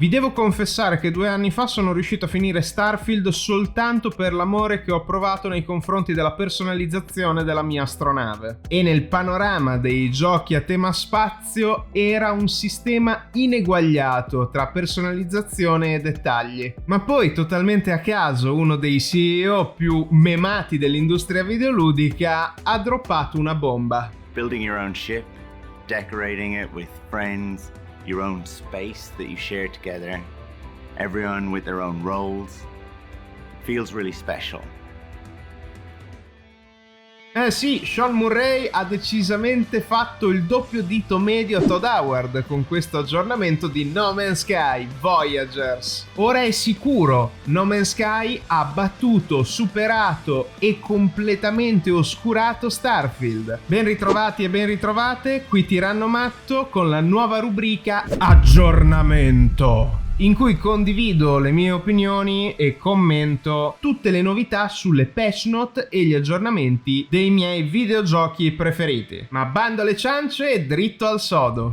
Vi devo confessare che 2 anni fa sono riuscito a finire Starfield soltanto per l'amore che ho provato nei confronti della personalizzazione della mia astronave. E nel panorama dei giochi a tema spazio era un sistema ineguagliato tra personalizzazione e dettagli. Ma poi, totalmente a caso, uno dei CEO più memati dell'industria videoludica ha droppato una bomba. Building your own ship, decorating it with friends, your own space that you share together, everyone with their own roles. Feels really special. Sì, Sean Murray ha decisamente fatto il doppio dito medio a Todd Howard con questo aggiornamento di No Man's Sky Voyagers. Ora è sicuro, No Man's Sky ha battuto, superato e completamente oscurato Starfield. Ben ritrovati e ben ritrovate, qui Tiranno Matto con la nuova rubrica Aggiornamento, in cui condivido le mie opinioni e commento tutte le novità sulle patch note e gli aggiornamenti dei miei videogiochi preferiti. Ma bando alle ciance e dritto al sodo.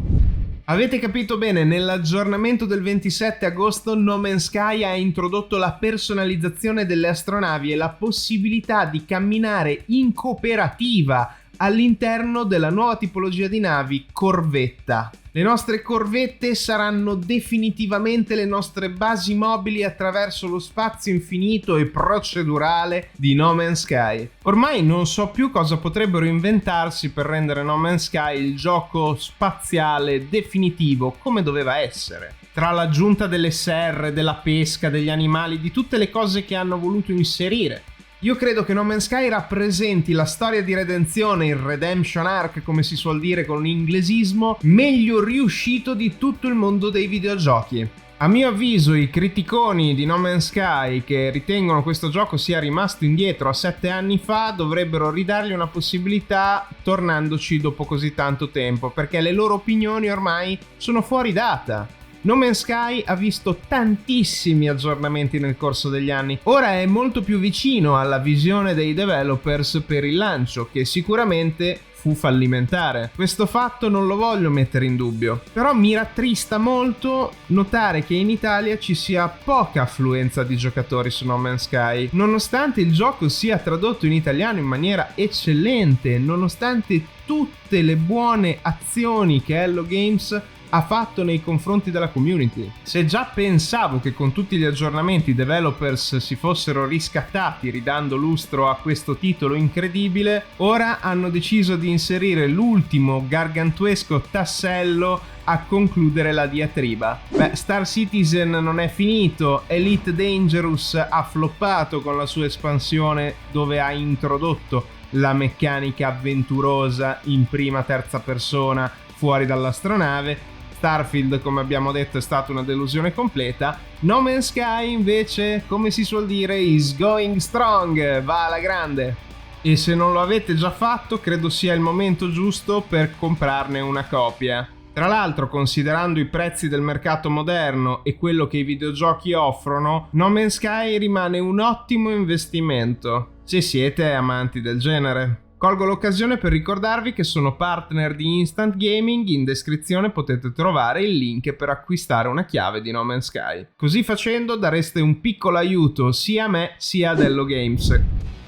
Avete capito bene, nell'aggiornamento del 27 agosto No Man's Sky ha introdotto la personalizzazione delle astronavi e la possibilità di camminare in cooperativa all'interno della nuova tipologia di navi corvetta. Le nostre corvette saranno definitivamente le nostre basi mobili attraverso lo spazio infinito e procedurale di No Man's Sky. Ormai non so più cosa potrebbero inventarsi per rendere No Man's Sky il gioco spaziale definitivo come doveva essere. Tra l'aggiunta delle serre, della pesca, degli animali, di tutte le cose che hanno voluto inserire. Io credo che No Man's Sky rappresenti la storia di redenzione, il redemption arc, come si suol dire con un inglesismo, meglio riuscito di tutto il mondo dei videogiochi. A mio avviso i criticoni di No Man's Sky che ritengono questo gioco sia rimasto indietro a 7 anni fa dovrebbero ridargli una possibilità tornandoci dopo così tanto tempo, perché le loro opinioni ormai sono fuori data. No Man's Sky ha visto tantissimi aggiornamenti nel corso degli anni. Ora è molto più vicino alla visione dei developers per il lancio, che sicuramente fu fallimentare. Questo fatto non lo voglio mettere in dubbio, però mi rattrista molto notare che in Italia ci sia poca affluenza di giocatori su No Man's Sky, nonostante il gioco sia tradotto in italiano in maniera eccellente, nonostante tutte le buone azioni che Hello Games ha fatto nei confronti della community. Se già pensavo che con tutti gli aggiornamenti i developers si fossero riscattati ridando lustro a questo titolo incredibile, ora hanno deciso di inserire l'ultimo gargantuesco tassello a concludere la diatriba. Star Citizen non è finito, Elite Dangerous ha floppato con la sua espansione dove ha introdotto la meccanica avventurosa in prima-terza persona fuori dall'astronave. Starfield, come abbiamo detto, è stata una delusione completa. No Man's Sky invece, come si suol dire, is going strong, va alla grande. E se non lo avete già fatto, credo sia il momento giusto per comprarne una copia. Tra l'altro, considerando i prezzi del mercato moderno e quello che i videogiochi offrono, No Man's Sky rimane un ottimo investimento, se siete amanti del genere. Colgo l'occasione per ricordarvi che sono partner di Instant Gaming, in descrizione potete trovare il link per acquistare una chiave di No Man's Sky. Così facendo dareste un piccolo aiuto sia a me sia ad Hello Games.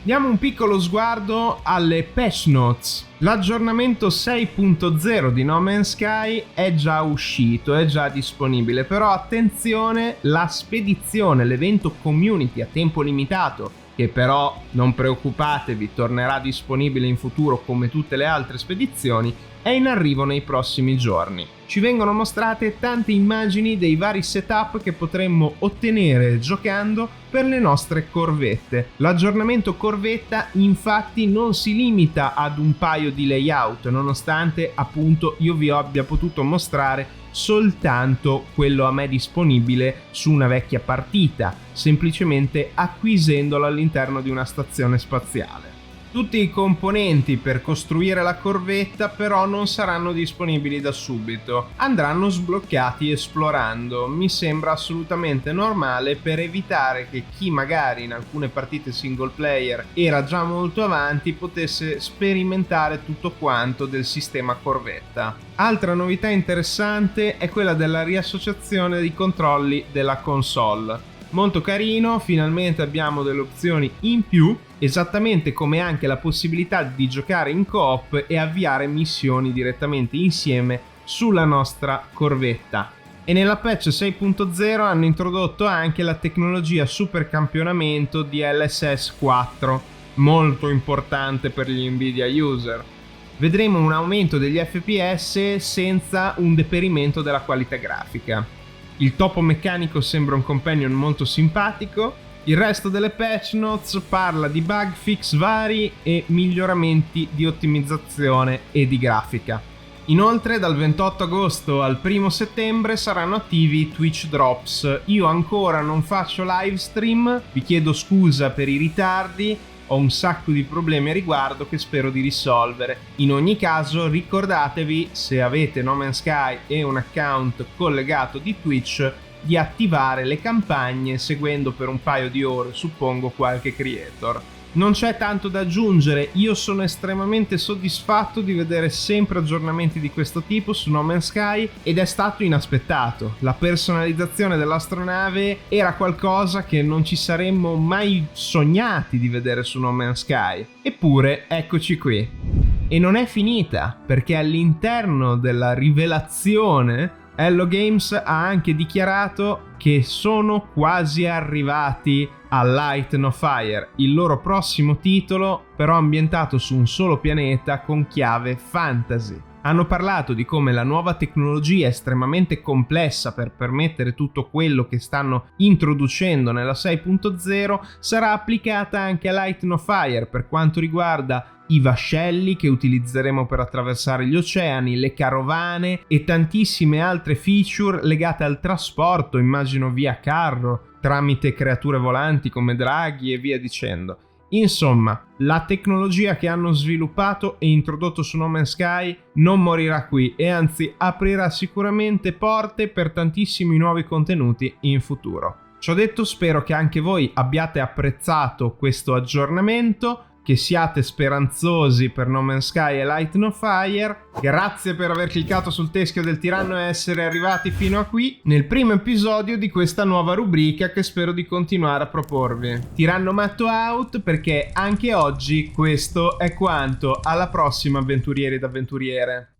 Diamo un piccolo sguardo alle patch notes. L'aggiornamento 6.0 di No Man's Sky è già uscito, è già disponibile, però attenzione, la spedizione, l'evento community a tempo limitato, che però, non preoccupatevi, tornerà disponibile in futuro come tutte le altre spedizioni, è in arrivo nei prossimi giorni. Ci vengono mostrate tante immagini dei vari setup che potremmo ottenere giocando per le nostre corvette. L'aggiornamento corvetta infatti non si limita ad un paio di layout, nonostante appunto io vi abbia potuto mostrare soltanto quello a me disponibile su una vecchia partita, semplicemente acquisendolo all'interno di una stazione spaziale. Tutti i componenti per costruire la corvetta però non saranno disponibili da subito, andranno sbloccati esplorando. Mi sembra assolutamente normale per evitare che chi magari in alcune partite single player era già molto avanti potesse sperimentare tutto quanto del sistema corvetta. Altra novità interessante è quella della riassociazione dei controlli della console. Molto carino, finalmente abbiamo delle opzioni in più, esattamente come anche la possibilità di giocare in coop e avviare missioni direttamente insieme sulla nostra corvetta. E nella patch 6.0 hanno introdotto anche la tecnologia supercampionamento di LSS 4, molto importante per gli Nvidia user. Vedremo un aumento degli FPS senza un deperimento della qualità grafica. Il topo meccanico sembra un companion molto simpatico. Il resto delle patch notes parla di bug fix vari e miglioramenti di ottimizzazione e di grafica. Inoltre dal 28 agosto al 1 settembre saranno attivi i Twitch Drops. Io ancora non faccio live stream, vi chiedo scusa per i ritardi. Ho un sacco di problemi a riguardo che spero di risolvere. In ogni caso ricordatevi, se avete No Man's Sky e un account collegato di Twitch, di attivare le campagne seguendo per un paio di ore, suppongo, qualche creator. Non c'è tanto da aggiungere, io sono estremamente soddisfatto di vedere sempre aggiornamenti di questo tipo su No Man's Sky ed è stato inaspettato. La personalizzazione dell'astronave era qualcosa che non ci saremmo mai sognati di vedere su No Man's Sky. Eppure, eccoci qui. E non è finita, perché all'interno della rivelazione Hello Games ha anche dichiarato che sono quasi arrivati a Light No Fire, il loro prossimo titolo, però ambientato su un solo pianeta con chiave fantasy. Hanno parlato di come la nuova tecnologia estremamente complessa per permettere tutto quello che stanno introducendo nella 6.0 sarà applicata anche a Light No Fire per quanto riguarda i vascelli che utilizzeremo per attraversare gli oceani, le carovane e tantissime altre feature legate al trasporto, immagino via carro, tramite creature volanti come draghi e via dicendo. Insomma, la tecnologia che hanno sviluppato e introdotto su No Man's Sky non morirà qui e anzi aprirà sicuramente porte per tantissimi nuovi contenuti in futuro. Ciò detto, spero che anche voi abbiate apprezzato questo aggiornamento, che siate speranzosi per No Man's Sky e Light No Fire. Grazie per aver cliccato sul teschio del tiranno e essere arrivati fino a qui nel primo episodio di questa nuova rubrica che spero di continuare a proporvi. Tiranno matto out, perché anche oggi questo è quanto. Alla prossima, avventurieri ed avventuriere.